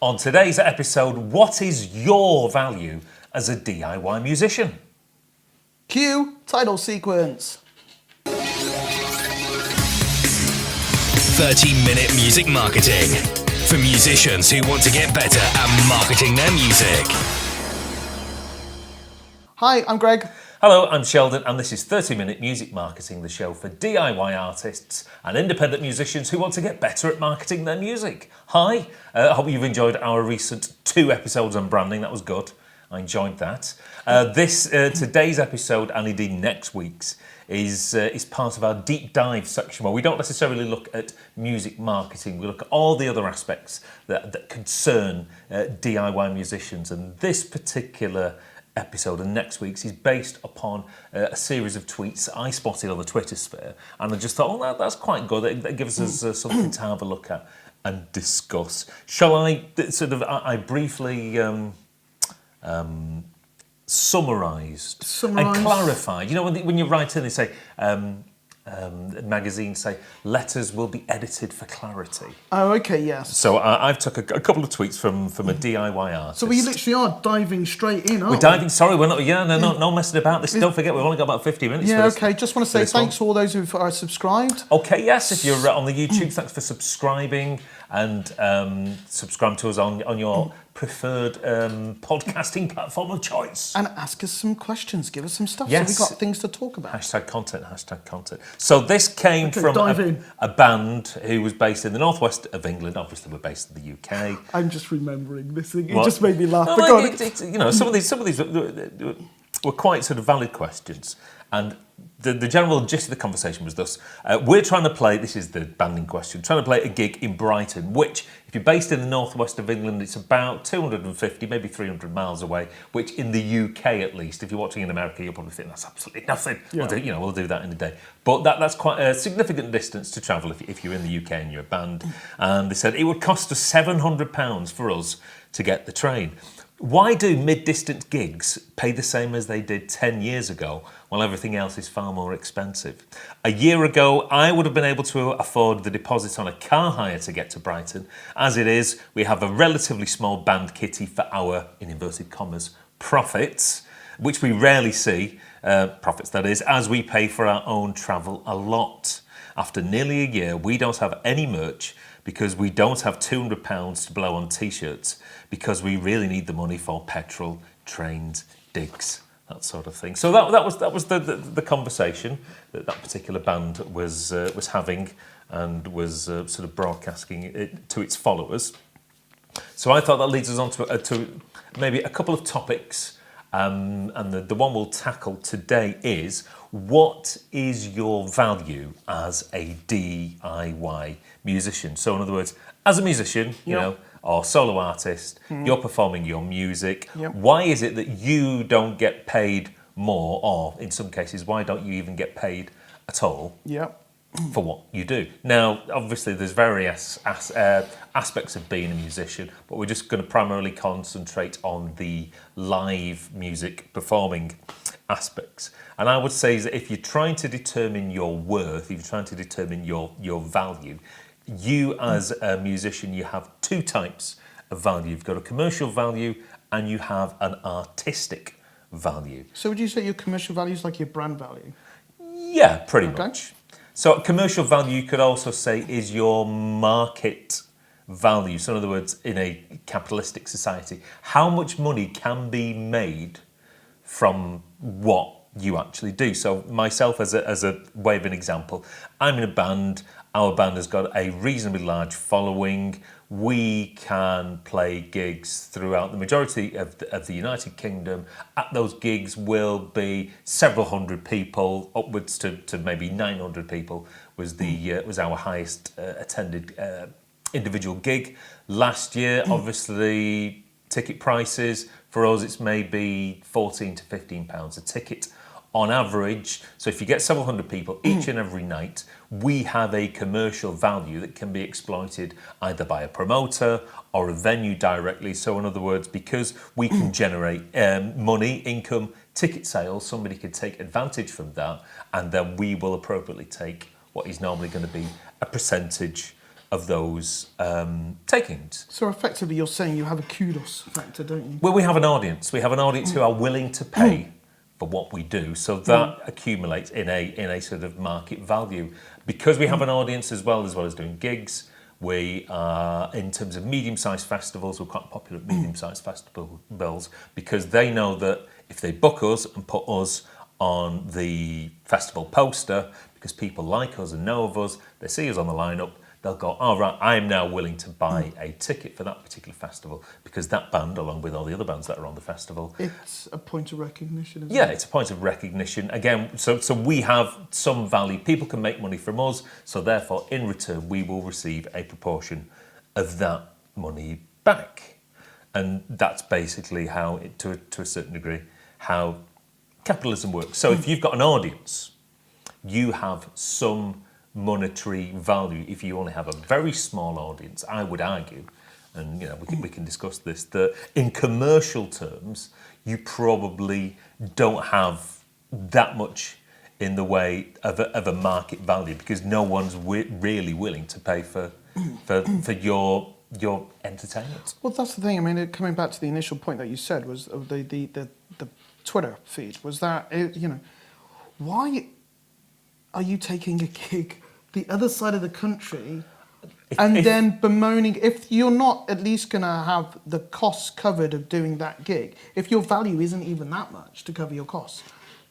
On today's episode, what is your value as a DIY musician? Cue title sequence. 30-minute music marketing for musicians who want to get better at marketing their music. Hi, I'm Greg. Hello, I'm Sheldon, and this is 30-Minute Music Marketing, the show for DIY artists and independent musicians who want to get better at marketing their music. Hi, I hope you've enjoyed our recent 2 episodes on branding. That was good. I enjoyed that. Today's episode, and indeed next week's, is part of our deep dive section where we don't necessarily look at music marketing. We look at all the other aspects that concern DIY musicians, and this particular episode and next week's is based upon a series of tweets I spotted on the Twitter sphere, and I just thought, oh, that's quite good. That gives us something to have a look at and discuss. Shall I I briefly summarised and clarified? You know, when you write in, they say magazines say letters will be edited for clarity. Oh, okay, yes. So I've took a couple of tweets from a DIY artist. So we literally are diving straight in, aren't We're diving. Sorry, we're not. Yeah, no messing about. Don't forget, we've only got about 50 minutes. Yeah, okay. Just want to say thanks to all those who are subscribed. Okay, yes. If you're on the YouTube, thanks for subscribing and subscribe to us on your preferred podcasting platform of choice. And ask us some questions. Give us some stuff. Yes. So we've got things to talk about. Hashtag content. So this came from a band who was based in the northwest of England. Obviously, we're based in the UK. I'm just remembering this thing. It just made me laugh. Some of these were quite sort of valid questions. And the general gist of the conversation was thus: we're trying to play, this is the band in question, trying to play a gig in Brighton, which, if you're based in the northwest of England, it's about 250, maybe 300 miles away, which in the UK at least, if you're watching in America, you'll probably think that's absolutely nothing. Yeah. We'll do that in a day. But that's quite a significant distance to travel if you're in the UK and you're a band. And they said it would cost us £700 for us to get the train. Why do mid-distance gigs pay the same as they did 10 years ago while everything else is far more expensive? A year ago, I would have been able to afford the deposit on a car hire to get to Brighton. As it is, we have a relatively small band kitty for our, in inverted commas, profits, which we rarely see, profits that is, as we pay for our own travel a lot. After nearly a year, we don't have any merch because we don't have £200 to blow on T-shirts, because we really need the money for petrol, trains, digs, that sort of thing. So that was the conversation that particular band was having and was sort of broadcasting it to its followers. So I thought that leads us on to maybe a couple of topics, and the one we'll tackle today is: what is your value as a DIY musician? So in other words, as a musician, you know, or solo artist, you're performing your music. Yep. Why is it that you don't get paid more, or in some cases, why don't you even get paid at all? Yep. For what you do? Now, obviously, there's various aspects of being a musician, but we're just going to primarily concentrate on the live music performing aspects. And I would say that if you're trying to determine your worth, if you're trying to determine your value, you as a musician, you have 2 types of value. You've got a commercial value and you have an artistic value. So would you say your commercial value is like your brand value? Yeah, pretty much. So commercial value, you could also say, is your market value. So in other words, in a capitalistic society, how much money can be made from what you actually do. So myself, as a way of an example, I'm in a band. Our band has got a reasonably large following. We can play gigs throughout the majority of the United Kingdom. At those gigs will be several hundred people, upwards to maybe 900 people was our highest attended individual gig. Last year, obviously, ticket prices, for us it's maybe £14 to £15 a ticket on average. So if you get several hundred people each and every night, we have a commercial value that can be exploited either by a promoter or a venue directly. So in other words, because we can generate money, income, ticket sales, somebody could take advantage from that, and then we will appropriately take what is normally going to be a percentage of those takings. So effectively, you're saying you have a kudos factor, don't you? Well, we have an audience. We have an audience who are willing to pay for what we do, so that accumulates in a sort of market value. Because we have an audience as well as doing gigs, we are, in terms of medium-sized festivals, we're quite popular at medium-sized festivals because they know that if they book us and put us on the festival poster, because people like us and know of us, they see us on the lineup, they'll go, oh, right, I'm now willing to buy a ticket for that particular festival because that band, along with all the other bands that are on the festival... It's a point of recognition, isn't it? Yeah, it's a point of recognition. Again, so we have some value. People can make money from us, so therefore, in return, we will receive a proportion of that money back. And that's basically how, to a certain degree, how capitalism works. So if you've got an audience, you have some monetary value. If you only have a very small audience, I would argue, and we can discuss this, that in commercial terms, you probably don't have that much in the way of a market value because no one's really willing to pay for your entertainment. Well, that's the thing. I mean, coming back to the initial point that you said was the Twitter feed was that why are you taking a gig the other side of the country and then bemoaning if you're not at least going to have the costs covered of doing that gig? If your value isn't even that much to cover your costs,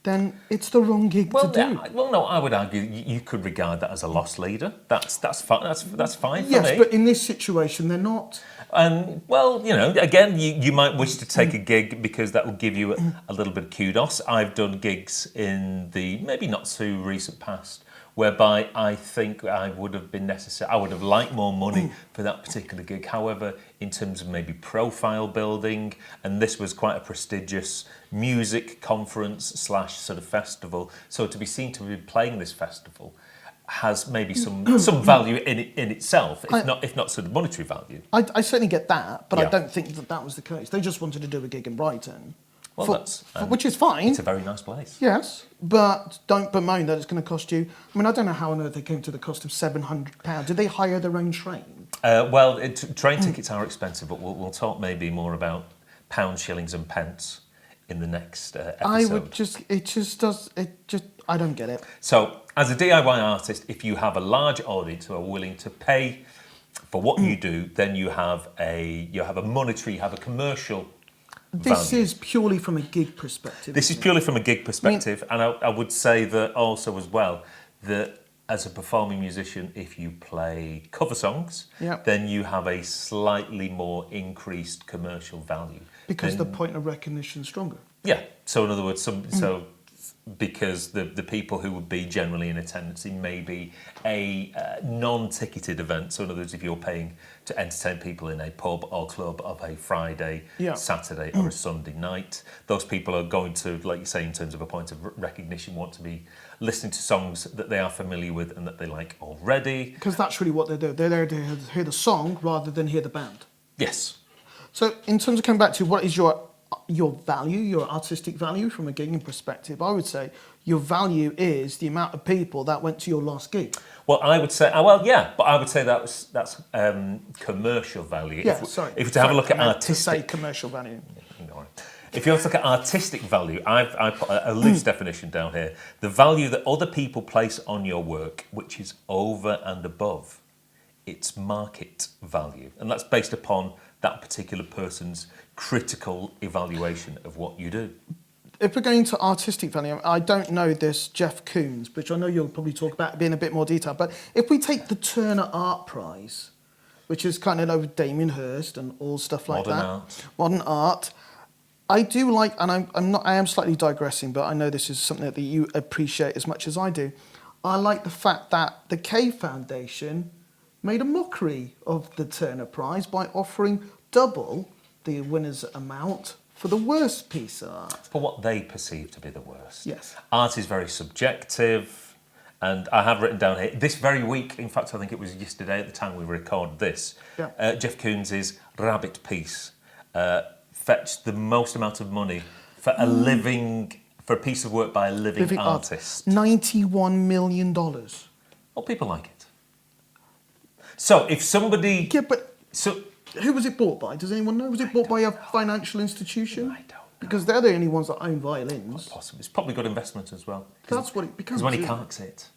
then it's the wrong gig to do. Well, no, I would argue you could regard that as a loss leader. That's fine. That's fine for yes, me. but in this situation, they're not. And, well, again, you might wish to take a gig because that will give you a little bit of kudos. I've done gigs in the maybe not so recent past whereby I think I would have been necessary. I would have liked more money for that particular gig. However, in terms of maybe profile building, and this was quite a prestigious music conference / sort of festival. So to be seen to be playing this festival has maybe some value in itself, if not sort of monetary value. I certainly get that, but Yeah. I don't think that was the case. They just wanted to do a gig in Brighton. Well, which is fine. It's a very nice place. Yes, but don't bemoan that it's going to cost you. I mean, I don't know how on earth they came to the cost of £700. Did they hire their own train? Train tickets are expensive, but we'll talk maybe more about pounds, shillings, and pence in the next episode. I don't get it. So, as a DIY artist, if you have a large audience who are willing to pay for what you do, then you have a commercial. This value. is purely from a gig perspective. This is purely from a gig perspective, and I would say that also as well that as a performing musician, if you play cover songs, then you have a slightly more increased commercial value because the point of recognition is stronger. Yeah. So in other words, because the people who would be generally in attendance in maybe a non-ticketed event. So in other words, if you're paying to entertain people in a pub or club of a Friday, Saturday or a Sunday night, those people are going to, like you say, in terms of a point of recognition, want to be listening to songs that they are familiar with and that they like already. Because that's really what they do. They're there to hear the song rather than hear the band. Yes. So in terms of coming back to what is your value, your artistic value from a gigging perspective, I would say your value is the amount of people that went to your last gig. Well, I would say, but I would say that's commercial value. Yeah, if to have a look at artistic... To say commercial value. If you have to look at artistic value, I put a loose definition down here. The value that other people place on your work, which is over and above its market value. And that's based upon that particular person's critical evaluation of what you do. If we're going to artistic value, I don't know this Jeff Koons, which I know you'll probably talk about in a bit more detail, but if we take the Turner Art Prize, which is kind of like Damien Hirst and all stuff like Modern art. I do like, and I am slightly digressing, but I know this is something that you appreciate as much as I do. I like the fact that the K Foundation made a mockery of the Turner Prize by offering double the winner's amount for the worst piece of art. For what they perceive to be the worst. Yes. Art is very subjective, and I have written down here, this very week, in fact I think it was yesterday at the time we recorded this, Jeff Koons' Rabbit piece fetched the most amount of money for for a piece of work by a living artist. $91 million. Well, people like it. So if somebody... Yeah, but So who was it bought by? Does anyone know? Was it bought by a financial institution? I don't know. Because they're the only ones that own violins. Possibly. It's probably good investment as well. That's what it becomes. Because when he isn't it? carks it.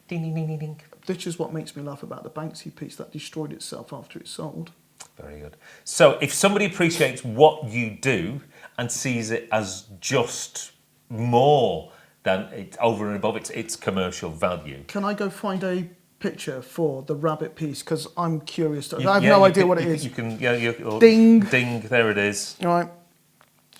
Ding, ding, ding, ding, ding. Which is what makes me laugh about the Banksy piece that destroyed itself after it sold. Very good. So if somebody appreciates what you do and sees it as just more than it, over and above its commercial value. Can I go find a picture for the rabbit piece? Because I'm curious. I have no idea what it is. You can, yeah, Ding. Ding, there it is. All right.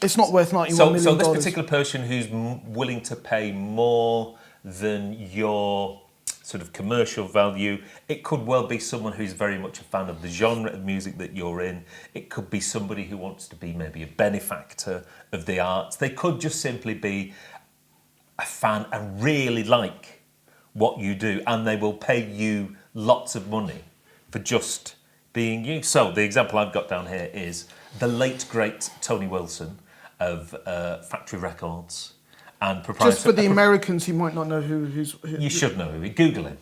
It's not worth $91 million. So this particular person who's willing to pay more than your sort of commercial value, it could well be someone who's very much a fan of the genre of music that you're in. It could be somebody who wants to be maybe a benefactor of the arts. They could just simply be a fan and really like what you do, and they will pay you lots of money for just being you. So the example I've got down here is the late great Tony Wilson of Factory Records and proprietor. Just for the Americans who might not know who. You should know who. Google him.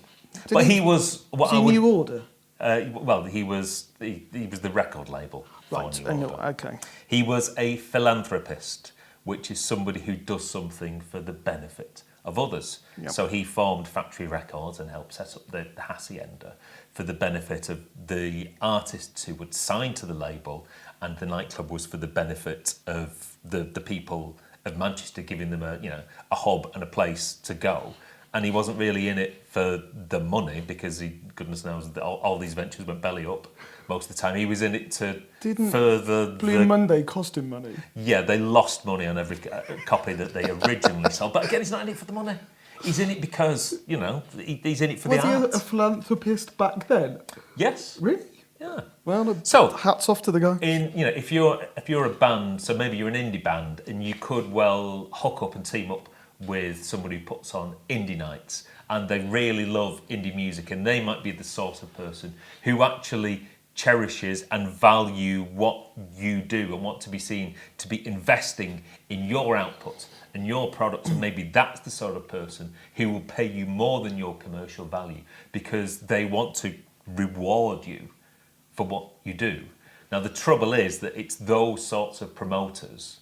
But he was what Was he I would. New Order? Well, he was the record label. For Right. New Order. Okay. He was a philanthropist, which is somebody who does something for the benefit of others. Yep. So he formed Factory Records and helped set up the Hacienda for the benefit of the artists who would sign to the label, and the nightclub was for the benefit of the people of Manchester, giving them a hub and a place to go. And he wasn't really in it for the money, because goodness knows that all these ventures went belly up most of the time. He was in it to further Blue Monday cost him money. Yeah, they lost money on every copy that they originally sold. But again, he's not in it for the money. He's in it because, he's in it for the art. Was he a philanthropist back then? Yes. Really? Yeah. Well, So hats off to the guy. if you're a band, so maybe you're an indie band, and you could well hook up and team up with somebody who puts on indie nights, and they really love indie music, and they might be the sort of person who actually cherishes and value what you do and want to be seen to be investing in your output and your products, and maybe that's the sort of person who will pay you more than your commercial value because they want to reward you for what you do. Now the trouble is that it's those sorts of promoters,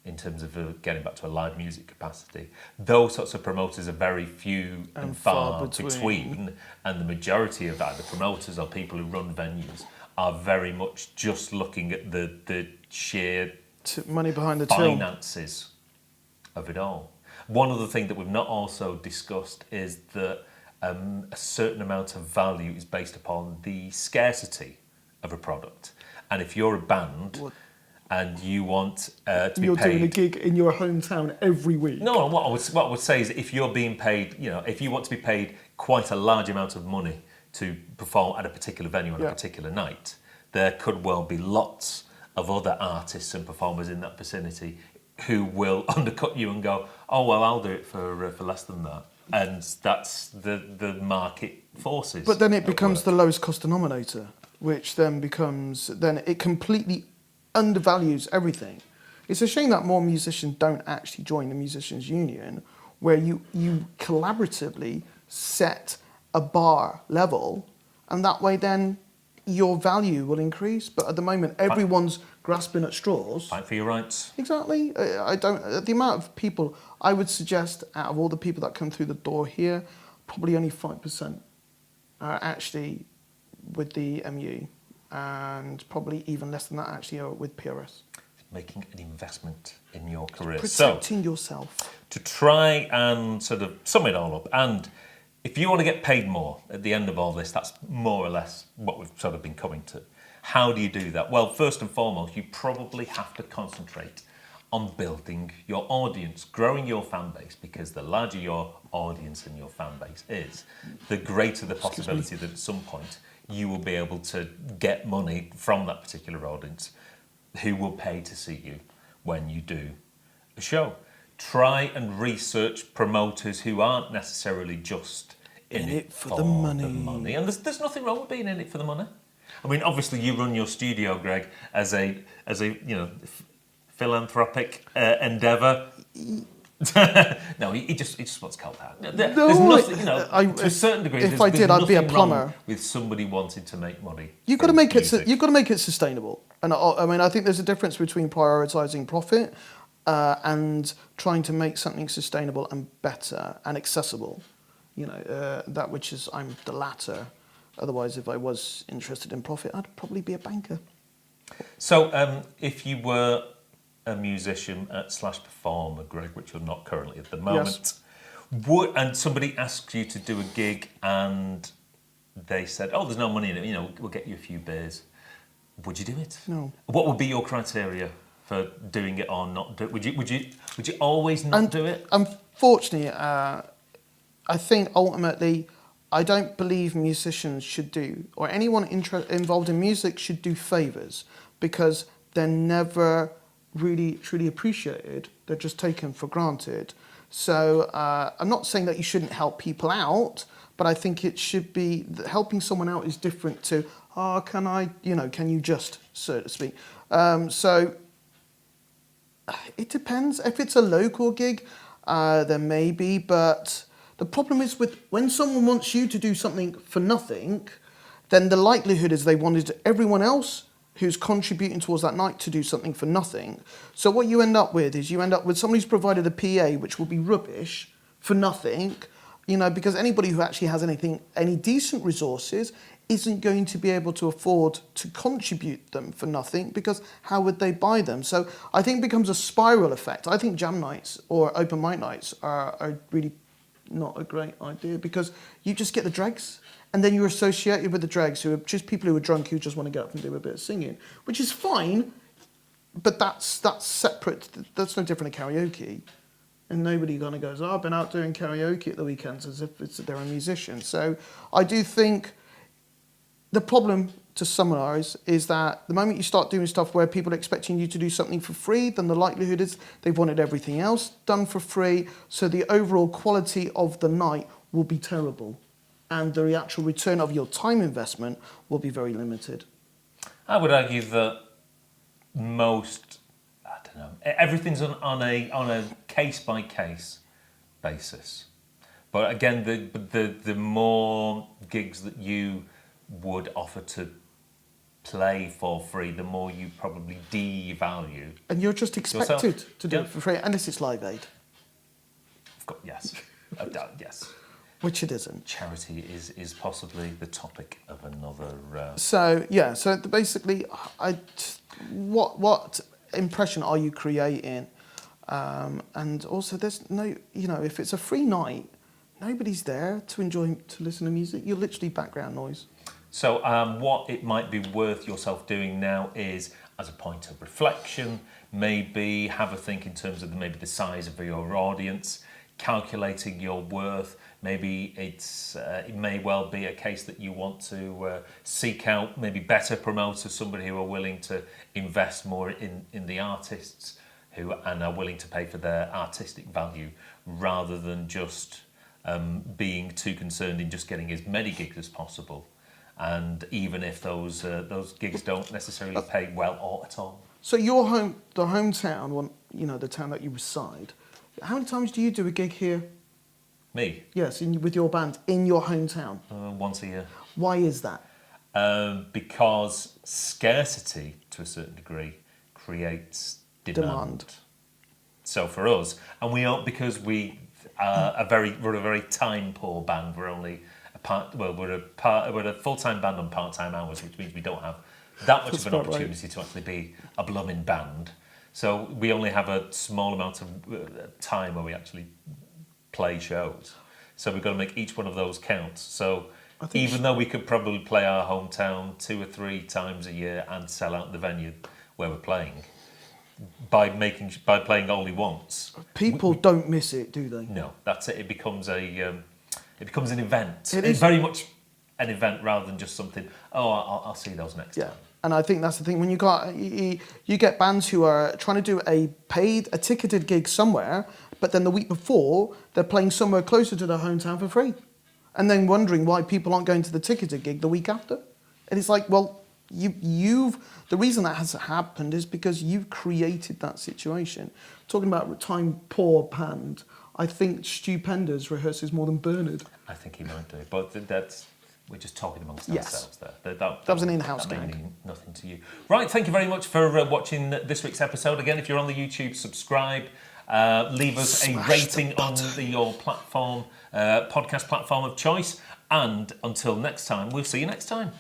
in terms of getting back to a live music capacity, those sorts of promoters are very few and far between, and the majority of either promoters or people who run venues are very much just looking at the sheer money behind the till. finances of it all. One other thing that we've not also discussed is that a certain amount of value is based upon the scarcity of a product. And if you're a band and you want to be You're paid... doing a gig in your hometown every week. No, what I would say is that if you're being paid, if you want to be paid quite a large amount of money to perform at a particular venue on a particular night, there could well be lots of other artists and performers in that vicinity who will undercut you and go, oh, well, I'll do it for less than that. And that's the market forces. But then it becomes the lowest cost denominator, which then it completely undervalues everything. It's a shame that more musicians don't actually join the musicians union, where you collaboratively set a bar level, and that way then your value will increase. But at the moment, everyone's grasping at straws. Fight for your rights. Exactly. The amount of people, I would suggest, out of all the people that come through the door here, probably only 5% are actually with the MU, and probably even less than that actually are with PRS. Making an investment in your career. Protecting yourself. To try and sort of sum it all up, and if you want to get paid more at the end of all this, that's more or less what we've sort of been coming to. How do you do that? Well, first and foremost, you probably have to concentrate on building your audience, growing your fan base, because the larger your audience and your fan base is, the greater the possibility that at some point you will be able to get money from that particular audience who will pay to see you when you do a show. Try and research promoters who aren't necessarily just in it for the money. And there's nothing wrong with being in it for the money. I mean, obviously, you run your studio, Greg, as a philanthropic endeavour. No, he just wants help out. No, There's nothing, you know, to a certain degree. if there's, I there's did, I'd be a nothing wrong plumber. with somebody wanting to make money. You've got to from make music. you've got to make it sustainable. And I mean, I think there's a difference between prioritizing profit and trying to make something sustainable and better and accessible. You know, that which is I'm the latter. Otherwise, if I was interested in profit, I'd probably be a banker. So, if you were a musician slash performer, Greg, which you're not currently at the moment, and somebody asked you to do a gig and they said, "Oh, there's no money in it. You know, we'll get you a few beers." Would you do it? No. What would be your criteria for doing it or not do it? Would you always not do it? Unfortunately, I think ultimately, I don't believe musicians should do, or anyone involved in music should do favours, because they're never really truly appreciated. They're just taken for granted. So I'm not saying that you shouldn't help people out, but I think it should be that helping someone out is different to, oh, can I, you know, can you just, so to speak. So it depends. If it's a local gig, then maybe, but the problem is with when someone wants you to do something for nothing, then the likelihood is they wanted everyone else who's contributing towards that night to do something for nothing. So what you end up with is you end up with somebody who's provided a PA, which will be rubbish for nothing, you know, because anybody who actually has any decent resources isn't going to be able to afford to contribute them for nothing, because how would they buy them? So I think it becomes a spiral effect. I think jam nights or open mic nights are really not a great idea, because you just get the dregs, and then you're associated with the dregs who are just people who are drunk who just want to get up and do a bit of singing, which is fine, but that's separate. That's no different to karaoke. And nobody kind of goes, oh, I've been out doing karaoke at the weekends as if they're a musician. So I do think the problem, to summarise, is that the moment you start doing stuff where people are expecting you to do something for free, then the likelihood is they've wanted everything else done for free, so the overall quality of the night will be terrible, and the actual return of your time investment will be very limited. I would argue that everything's on a case by case basis. But again, the more gigs that you would offer to play for free, the more you probably devalue. And you're just expected yourself. to do it for free, unless it's Live Aid. Yes. Yes. Which it isn't. Charity is possibly the topic of another... So basically, what impression are you creating? And also, there's no, you know, if it's a free night, nobody's there to listen to music. You're literally background noise. So what it might be worth yourself doing now is, as a point of reflection, maybe have a think in terms of maybe the size of your audience, calculating your worth. Maybe it may well be a case that you want to seek out maybe better promoters, somebody who are willing to invest more in the artists and are willing to pay for their artistic value, rather than just being too concerned in just getting as many gigs as possible. And even if those gigs don't necessarily pay well or at all. So the hometown, you know, the town that you reside, how many times do you do a gig here? Me? Yes, with your band in your hometown. Once a year. Why is that? Because scarcity, to a certain degree, creates demand. So for us, and we aren't, because we're a very time poor band. We're only we're a full-time band on part-time hours, which means we don't have that much of an opportunity to actually be a blooming band. So we only have a small amount of time where we actually play shows. So we've got to make each one of those count. So even though we could probably play our hometown 2 or 3 times a year and sell out the venue where we're playing, by playing only once, people don't miss it, do they? No, that's it. It becomes an event. It It's is very much an event rather than just something. Oh, I'll see those next time. And I think that's the thing, when you get bands who are trying to do a ticketed gig somewhere, but then the week before they're playing somewhere closer to their hometown for free, and then wondering why people aren't going to the ticketed gig the week after. And it's like, well, The reason that has happened is because you've created that situation. Talking about time poor panned, I think Stupendous rehearses more than Bernard. I think he might do, but we're just talking amongst Yes. ourselves there. That was an in-house that may gag. mean nothing to you. Right, thank you very much for watching this week's episode. Again, if you're on the YouTube, subscribe. Leave us a rating on your platform, podcast platform of choice. And until next time, we'll see you next time.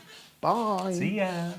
Bye. See ya.